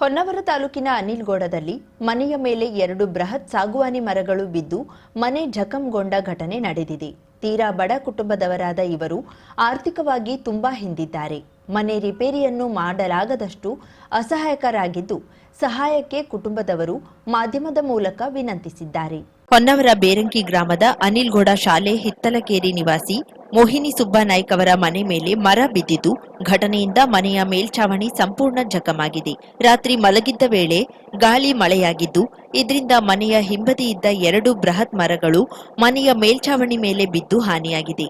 ಹೊನ್ನವರ ತಾಲೂಕಿನ ಅನಿಲ್ಗೌಡದಲ್ಲಿ ಮನೆಯ ಮೇಲೆ 2 ಬೃಹತ್ ಸಾಗುವಾನಿ ಮರಗಳು ಬಿದ್ದು ಮನೆ ಜಖಂಗೊಂಡ ಘಟನೆ ನಡೆದಿದೆ. ತೀರಾ ಬಡ ಕುಟುಂಬದವರಾದ ಇವರು ಆರ್ಥಿಕವಾಗಿ ತುಂಬಾ ಹಿಂದಿದ್ದಾರೆ. ಮನೆ ರಿಪೇರಿಯನ್ನು ಮಾಡಲಾಗದಷ್ಟು ಅಸಹಾಯಕರಾಗಿದ್ದು ಸಹಾಯಕ್ಕೆ ಕುಟುಂಬದವರು ಮಾಧ್ಯಮದ ಮೂಲಕ ವಿನಂತಿಸಿದ್ದಾರೆ. ಹೊನ್ನವರ ಬೇರಂಕಿ ಗ್ರಾಮದ ಅನಿಲ್ಗೌಡ ಶಾಲೆ ಹಿತ್ತಲಕೇರಿ ನಿವಾಸಿ ಮೋಹಿನಿ ಸುಬ್ಬನಾಯ್ಕ ಅವರ ಮನೆ ಮೇಲೆ ಮರ ಬಿದ್ದಿದ್ದು ಘಟನೆಯಿಂದ ಮನೆಯ ಮೇಲ್ಛಾವಣಿ ಸಂಪೂರ್ಣ ಜಖಮಾಗಿದೆ. ರಾತ್ರಿ ಮಲಗಿದ್ದ ವೇಳೆ ಗಾಳಿ ಮಳೆಯಾಗಿದ್ದು ಇದರಿಂದ ಮನೆಯ ಹಿಂಬದಿ ಇದ್ದ 2 ಬೃಹತ್ ಮರಗಳು ಮನೆಯ ಮೇಲ್ಛಾವಣಿ ಮೇಲೆ ಬಿದ್ದು ಹಾನಿಯಾಗಿದೆ.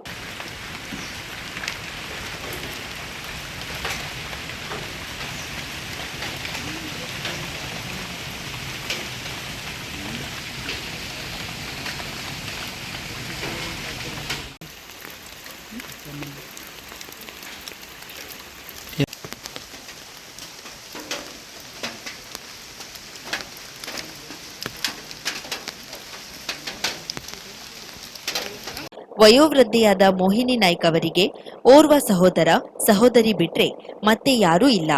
ವಯೋವೃದ್ಧಿಯಾದ ಮೋಹಿನಿ ನಾಯ್ಕ ಅವರಿಗೆ ಓರ್ವ ಸಹೋದರ ಸಹೋದರಿ ಬಿಟ್ರೆ ಮತ್ತೆ ಯಾರೂ ಇಲ್ಲ.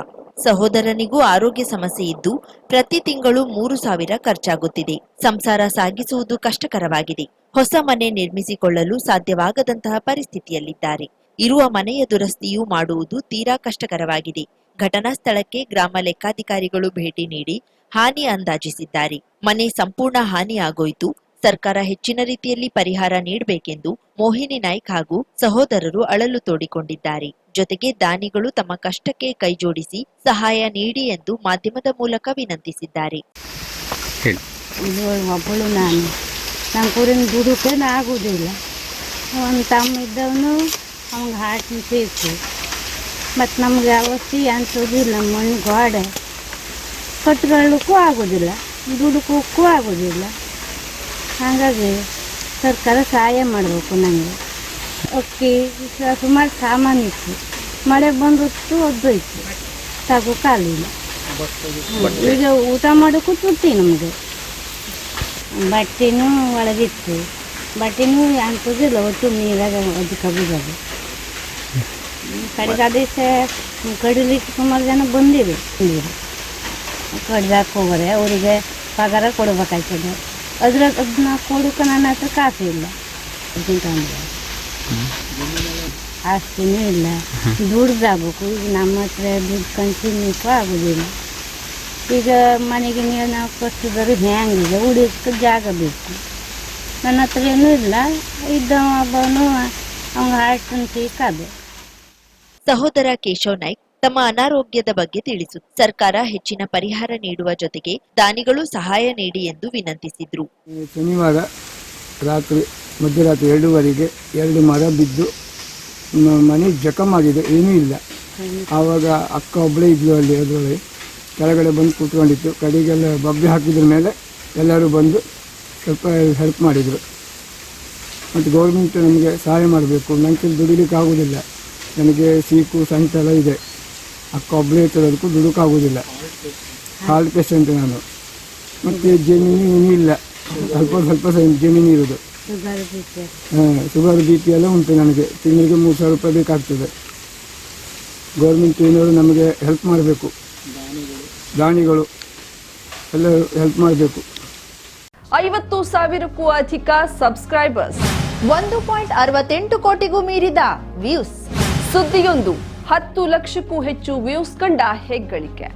ಸಹೋದರನಿಗೂ ಆರೋಗ್ಯ ಸಮಸ್ಯೆ ಇದ್ದು ಪ್ರತಿ ತಿಂಗಳು 3,000 ಖರ್ಚಾಗುತ್ತಿದೆ. ಸಂಸಾರ ಸಾಗಿಸುವುದು ಕಷ್ಟಕರವಾಗಿದೆ. ಹೊಸ ಮನೆ ನಿರ್ಮಿಸಿಕೊಳ್ಳಲು ಸಾಧ್ಯವಾಗದಂತಹ ಪರಿಸ್ಥಿತಿಯಲ್ಲಿದ್ದಾರೆ. ಇರುವ ಮನೆಯ ದುರಸ್ತಿಯೂ ಮಾಡುವುದು ತೀರಾ ಕಷ್ಟಕರವಾಗಿದೆ. ಘಟನಾ ಸ್ಥಳಕ್ಕೆ ಗ್ರಾಮ ಲೆಕ್ಕಾಧಿಕಾರಿಗಳು ಭೇಟಿ ನೀಡಿ ಹಾನಿ ಅಂದಾಜಿಸಿದ್ದಾರೆ. ಮನೆ ಸಂಪೂರ್ಣ ಹಾನಿಯಾಗೋಯ್ತು. ಸರ್ಕಾರ ಹೆಚ್ಚಿನ ರೀತಿಯಲ್ಲಿ ಪರಿಹಾರ ನೀಡಬೇಕೆಂದು ಮೋಹಿನಿ ನಾಯ್ಕ್ ಹಾಗೂ ಸಹೋದರರು ಅಳಲು ತೋಡಿಕೊಂಡಿದ್ದಾರೆ. ಜೊತೆಗೆ ದಾನಿಗಳು ತಮ್ಮ ಕಷ್ಟಕ್ಕೆ ಕೈಜೋಡಿಸಿ ಸಹಾಯ ನೀಡಿ ಎಂದು ಮಾಧ್ಯಮದ ಮೂಲಕ ವಿನಂತಿಸಿದ್ದಾರೆ. ಒಬ್ಬಳು ನಾನು ದುಡುಕೇನು ಆಗುವುದಿಲ್ಲ. ಒಂದು ತಮ್ಮ ಇದ್ದವನು ಅವ್ನಿಗೆ ಹಾರ್ಟ್ ಬೇಕು. ಮತ್ತು ನಮ್ಗೆ ಅವಸ್ಥೆ ಅನ್ಸೋದಿಲ್ಲ. ಮಣ್ಣು ಗೋಡೆ ಕಟ್ಕೊಳ್ಳಕ್ಕೂ ಆಗೋದಿಲ್ಲ, ದುಡುಕೋಕ್ಕೂ ಆಗೋದಿಲ್ಲ. ಹಾಗಾಗಿ ಸರ್ಕಾರ ಸಹಾಯ ಮಾಡಬೇಕು. ನನಗೆ ಅಕ್ಕಿ ಸುಮಾರು ಸಾಮಾನು ಇತ್ತು, ಮಳೆ ಬಂದಿತ್ತು, ಒದ್ದೋಯ್ತು, ಸಾಕು ಕಾಲಿಲ್ಲ. ಈಗ ಊಟ ಮಾಡೋಕ್ಕೂ ತುಟ್ಟಿ. ನಮಗೆ ಬಟ್ಟೆನೂ ಒಳಗಿತ್ತು, ಬಟ್ಟೆನೂ ಅನ್ಸೋದಿಲ್ಲ. ಒಟ್ಟು ನೀರಾಗ ಅದಕ್ಕೆ ಬಿಡೋದು. ಕಡೆಗೆ ಅದೇ ಕಡಿಲಿಕ್ಕೆ ಸುಮಾರು ಜನ ಬಂದಿದೆ. ನೀರು ಕಡ್ದಾಕ ಹೋಗೋರೆ ಅವರಿಗೆ ಪಗಾರ ಕೊಡ್ಬೇಕಾಯ್ತದೆ. ಅದನ್ನ ಕೊಡೋಕೆ ನನ್ನ ಹತ್ರ ಕಾಸು ಇಲ್ಲ. ಅದಕ್ಕಂದ್ರೆ ಆಸ್ತಿನೂ ಇಲ್ಲ, ದುಡ್ದಾಗಬೇಕು. ಈಗ ನಮ್ಮ ಹತ್ರ ದುಡ್ಡು ಕಂಟಿನ್ಯೂಕ್ಕೂ ಆಗೋದಿಲ್ಲ. ಈಗ ಮನೆಗೆ ನಾವು ಕಟ್ಟಿದ್ರು ಹೆಂಗಿದೆ, ಉಳಿಯೋಕ್ಕೆ ಜಾಗ ಬೇಕು. ನನ್ನ ಹತ್ರ ಏನೂ ಇಲ್ಲ. ಇದ್ದವ ಹಬ್ಬನು ಅವ್ನ ಹಾರ್ಟ್ ಕಾದೆ. ಸಹೋದರ ಕೇಶವ್ ನಾಯ್ಕ್ ತಮ್ಮ ಅನಾರೋಗ್ಯದ ಬಗ್ಗೆ ತಿಳಿಸು ಸರ್ಕಾರ ಹೆಚ್ಚಿನ ಪರಿಹಾರ ನೀಡುವ ಜೊತೆಗೆ ದಾನಿಗಳು ಸಹಾಯ ನೀಡಿ ಎಂದು ವಿನಂತಿಸಿದ್ರು. ಶನಿವಾರ ರಾತ್ರಿ ಮಧ್ಯರಾತ್ರಿ 2:30ಗೆ 2 ಮರ ಬಿದ್ದು ಮನೆ ಜಖಮಾಗಿದೆ, ಏನೂ ಇಲ್ಲ. ಆವಾಗ ಅಕ್ಕ ಒಬ್ಬಳೇ ಇದ್ಲು ಅಲ್ಲಿ. ಅದರೊಳಗೆ ಕೆಳಗಡೆ ಬಂದು ಕೂತ್ಕೊಂಡಿತ್ತು. ಕಡೆಗೆಲ್ಲ ಬಬ್ಬೆ ಹಾಕಿದ್ರ ಮೇಲೆ ಎಲ್ಲರೂ ಬಂದು ಸ್ವಲ್ಪ ಹೆಲ್ಪ್ ಮಾಡಿದರು. ಮತ್ತು ಗೌರ್ಮೆಂಟ್ ನಮಗೆ ಸಹಾಯ ಮಾಡಬೇಕು. ನನಗೆ ದುಡಿಲಿಕ್ಕೆ ಆಗೋದಿಲ್ಲ. ನನಗೆ ಸೀಕು ಸಂತೆಲ್ಲ ಇದೆ. ಅಕ್ಕ ಒಬ್ಬಳೇ ಇರೋದಕ್ಕೂ ದುಡುಕಾಗೋದಿಲ್ಲ. ಹಾರ್ಟ್ ಪೇಷಂಟ್ ನಾನು. ಮತ್ತು ಜಮೀನು ಏನೂ ಇಲ್ಲ, ಸ್ವಲ್ಪ ಜಮೀನು ಇರೋದು. ಶುಗರ್ BP ಎಲ್ಲ ಉಂಟು. ನನಗೆ ತಿಂಗಳಿಗೆ 3,000 ರೂಪಾಯಿ ಬೇಕಾಗ್ತದೆ. ಗೌರ್ಮೆಂಟ್ ಏನವರು ನಮಗೆ ಹೆಲ್ಪ್ ಮಾಡಬೇಕು. ದಾನಿಗಳು ಎಲ್ಲರೂ ಹೆಲ್ಪ್ ಮಾಡಬೇಕು. 50,000ಕ್ಕೂ ಅಧಿಕ ಸಬ್ಸ್ಕ್ರೈಬರ್ಸ್, 1.68 ಕೋಟಿಗೂ ಮೀರಿದ ವ್ಯೂಸ್. ಸುದ್ದಿಯೊಂದು 10 ಲಕ್ಷಕ್ಕೂ ಹೆಚ್ಚು ವ್ಯೂಸ್ ಕಂಡ ಹೆಗ್ಗಳಿಕೆ.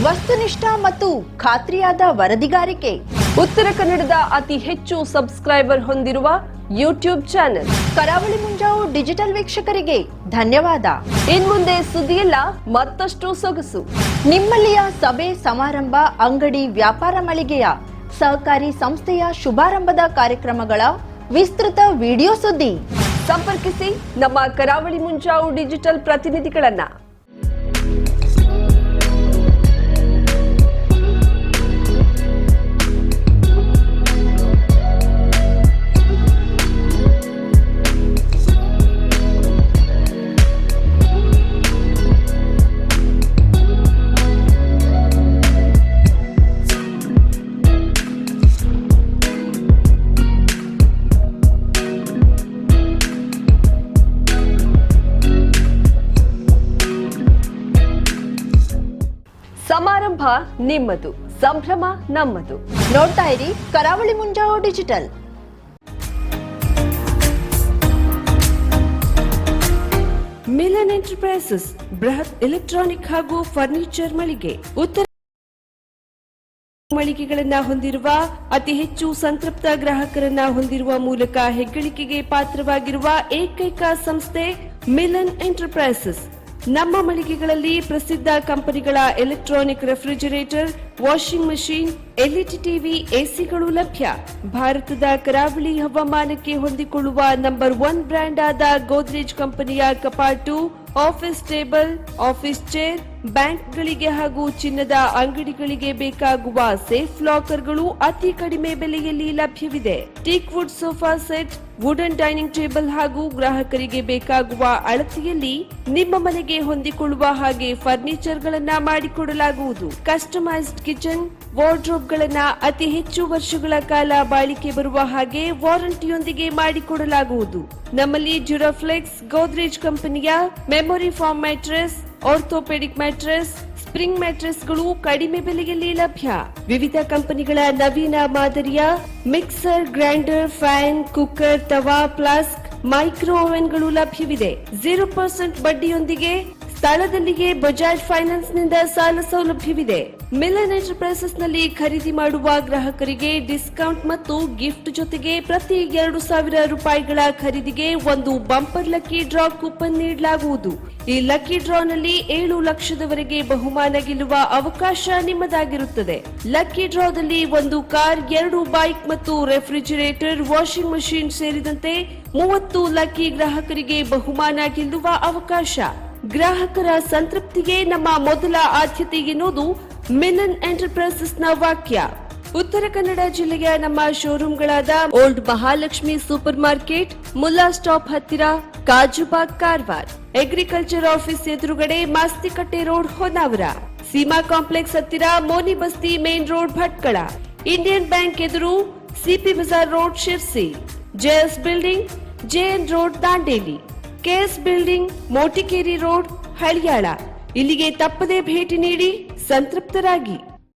ವಸ್ತುನಿಷ್ಠ ಮತ್ತು ಖಾತ್ರಿಯಾದ ವರದಿಗಾರಿಕೆ. ಉತ್ತರ ಕನ್ನಡದ ಅತಿ ಹೆಚ್ಚು ಸಬ್ಸ್ಕ್ರೈಬರ್ ಹೊಂದಿರುವ ಯೂಟ್ಯೂಬ್ ಚಾನೆಲ್ ಕರಾವಳಿ ಮುಂಜಾವು ಡಿಜಿಟಲ್ ವೀಕ್ಷಕರಿಗೆ ಧನ್ಯವಾದ. ಇನ್ಮುಂದೆ ಸುದ್ದಿಯಲ್ಲ ಮತ್ತಷ್ಟು ಸೊಗಸು. ನಿಮ್ಮಲ್ಲಿಯ ಸಭೆ ಸಮಾರಂಭ, ಅಂಗಡಿ ವ್ಯಾಪಾರ ಮಳಿಗೆಯ ಸಹಕಾರಿ ಸಂಸ್ಥೆಯ ಶುಭಾರಂಭದ ಕಾರ್ಯಕ್ರಮಗಳ ವಿಸ್ತೃತ ವಿಡಿಯೋ ಸುದ್ದಿ. ಸಂಪರ್ಕಿಸಿ ನಮ್ಮ ಕರಾವಳಿ ಮುಂಜಾವು ಡಿಜಿಟಲ್ ಪ್ರತಿನಿಧಿಗಳನ್ನ. ನಿಮ್ಮದು, ಸಂಭ್ರಮ ನಮ್ಮದು. ನೋಡ್ತಾ ಇರಿ ಕರಾವಳಿ ಮುಂಜಾವು ಡಿಜಿಟಲ್. ಮಿಲನ್ ಎಂಟರ್ಪ್ರೈಸಸ್ ಬೃಹತ್ ಎಲೆಕ್ಟ್ರಾನಿಕ್ ಹಾಗೂ ಫರ್ನಿಚರ್ ಮಳಿಗೆ. ಉತ್ತರ ಮಳಿಗೆಗಳನ್ನ ಹೊಂದಿರುವ, ಅತಿ ಹೆಚ್ಚು ಸಂತೃಪ್ತ ಗ್ರಾಹಕರನ್ನ ಹೊಂದಿರುವ ಮೂಲಕ ಹೆಗ್ಗಳಿಕೆಗೆ ಪಾತ್ರವಾಗಿರುವ ಏಕೈಕ ಸಂಸ್ಥೆ ಮಿಲನ್ ಎಂಟರ್ಪ್ರೈಸಸ್. ನಮ್ಮ ಮಳಿಗೆಗಳಲ್ಲಿ ಪ್ರಸಿದ್ಧ ಕಂಪನಿಗಳ electronic refrigerator, washing machine, LED TV, ಎಸಿಗಳು ಲಭ್ಯ. ಭಾರತದ ಕರಾವಳಿ ಹವಾಮಾನಕ್ಕೆ ಹೊಂದಿಕೊಳ್ಳುವ ನಂಬರ್ 1 ಬ್ರ್ಯಾಂಡ್ ಆದ ಗೋದ್ರೇಜ್ ಕಂಪನಿಯ ಕಪಾಟು, ಆಫೀಸ್ ಟೇಬಲ್, ಆಫೀಸ್ ಚೇರ್, ಬ್ಯಾಂಕ್ಗಳಿಗೆ ಹಾಗೂ ಚಿನ್ನದ ಅಂಗಡಿಗಳಿಗೆ ಬೇಕಾಗುವ ಸೇಫ್ ಲಾಕರ್ಗಳು ಅತಿ ಕಡಿಮೆ ಬೆಲೆಯಲ್ಲಿ ಲಭ್ಯವಿದೆ. Teak wood sofa set, wooden dining table ಹಾಗೂ ಗ್ರಾಹಕರಿಗೆ ಬೇಕಾಗುವ ಅಳತೆಯಲ್ಲಿ ನಿಮ್ಮ ಮನೆಗೆ ಹೊಂದಿಕೊಳ್ಳುವ ಹಾಗೆ ಫರ್ನಿಚರ್ ಗಳನ್ನ ಮಾಡಿಕೊಡಲಾಗುವುದು. ಕಸ್ಟಮೈಸ್ಡ್ ಕಿಚನ್, ವಾರ್ಡ್ರೋಬ್ ಗಳನ್ನ ಅತಿ ಹೆಚ್ಚು ವರ್ಷಗಳ ಕಾಲ ಬಾಳಿಕೆ ಬರುವ ಹಾಗೆ ವಾರಂಟಿಯೊಂದಿಗೆ ಮಾಡಿಕೊಡಲಾಗುವುದು. ನಮ್ಮಲ್ಲಿ ಡ್ಯೂರಾಫ್ಲೆಕ್ಸ್, ಗೋದ್ರೇಜ್ ಕಂಪನಿಯ memory foam mattress, orthopaedic mattress, spring ಮ್ಯಾಟ್ರೆಸ್ಗಳು ಕಡಿಮೆ ಬೆಲೆಯಲ್ಲಿ ಲಭ್ಯ. ವಿವಿಧ ಕಂಪನಿಗಳ ನವೀನ ಮಾದರಿಯ ಮಿಕ್ಸರ್, ಗ್ರೈಂಡರ್, ಫ್ಯಾನ್, ಕುಕ್ಕರ್, ತವಾ, ಫ್ಲಾಸ್ಕ್, ಮೈಕ್ರೋ ಓವೆನ್ಗಳು ಲಭ್ಯವಿದೆ. 0% ಬಡ್ಡಿಯೊಂದಿಗೆ ಸ್ಥಳದಲ್ಲಿಯೇ ಬಜಾಜ್ ಫೈನಾನ್ಸ್ ನಿಂದ ಸಾಲ ಸೌಲಭ್ಯವಿದೆ. ಮಿಲನ್ ಎಂಟರ್ಪ್ರೈಸಸ್ ನಲ್ಲಿ ಖರೀದಿ ಮಾಡುವ ಗ್ರಾಹಕರಿಗೆ ಡಿಸ್ಕೌಂಟ್ ಮತ್ತು ಗಿಫ್ಟ್ ಜೊತೆಗೆ ಪ್ರತಿ 2,000 ರೂಪಾಯಿಗಳ ಖರೀದಿಗೆ ಒಂದು ಬಂಪರ್ ಲಕ್ಕಿ ಡ್ರಾ ಕೂಪನ್ ನೀಡಲಾಗುವುದು. ಈ ಲಕ್ಕಿ ಡ್ರಾ ನಲ್ಲಿ 7 ಲಕ್ಷದವರೆಗೆ ಬಹುಮಾನ ಗೆಲ್ಲುವ ಅವಕಾಶ ನಿಮ್ಮದಾಗಿರುತ್ತದೆ. ಲಕ್ಕಿ ಡ್ರಾದಲ್ಲಿ 1 ಕಾರ್, 2 ಬೈಕ್ ಮತ್ತು ರೆಫ್ರಿಜರೇಟರ್, ವಾಷಿಂಗ್ ಮಷೀನ್ ಸೇರಿದಂತೆ 30 ಲಕ್ಕಿ ಗ್ರಾಹಕರಿಗೆ ಬಹುಮಾನ ಗೆಲ್ಲುವ ಅವಕಾಶ. ಗ್ರಾಹಕರ ಸಂತೃಪ್ತಿಗೆ ನಮ್ಮ ಮೊದಲ ಆದ್ಯತೆ ಎನ್ನುವುದು ಮಿಲನ್ ಎಂಟರ್ಪ್ರೈಸಸ್ ನ ವಾಕ್ಯ. ಉತ್ತರ ಕನ್ನಡ ಜಿಲ್ಲೆಯ ನಮ್ಮ ಶೋರೂಮ್ಗಳಾದ old Mahalakshmi super market, Mulla stop ಹತ್ತಿರ, ಕಾಜುಬಾಗ್, ಕಾರವಾರ, ಅಗ್ರಿಕಲ್ಚರ್ ಆಫೀಸ್ ಎದುರುಗಡೆ, ಮಾಸ್ತಿಕಟ್ಟೆ ರೋಡ್, ಹೊನ್ನಾವರ, ಸೀಮಾ ಕಾಂಪ್ಲೆಕ್ಸ್ ಹತ್ತಿರ, Moni Basti main road, Bhatkal, Indian bank ಎದುರು, CP bazaar road, Sirsi, JS building, JN road, Dandeli, KS building, Motikeri road, Haliyal. ಇಲ್ಲಿಗೆ ತಪ್ಪದೇ ಭೇಟಿ ನೀಡಿ ಸಂತೃಪ್ತರಾಗಿ.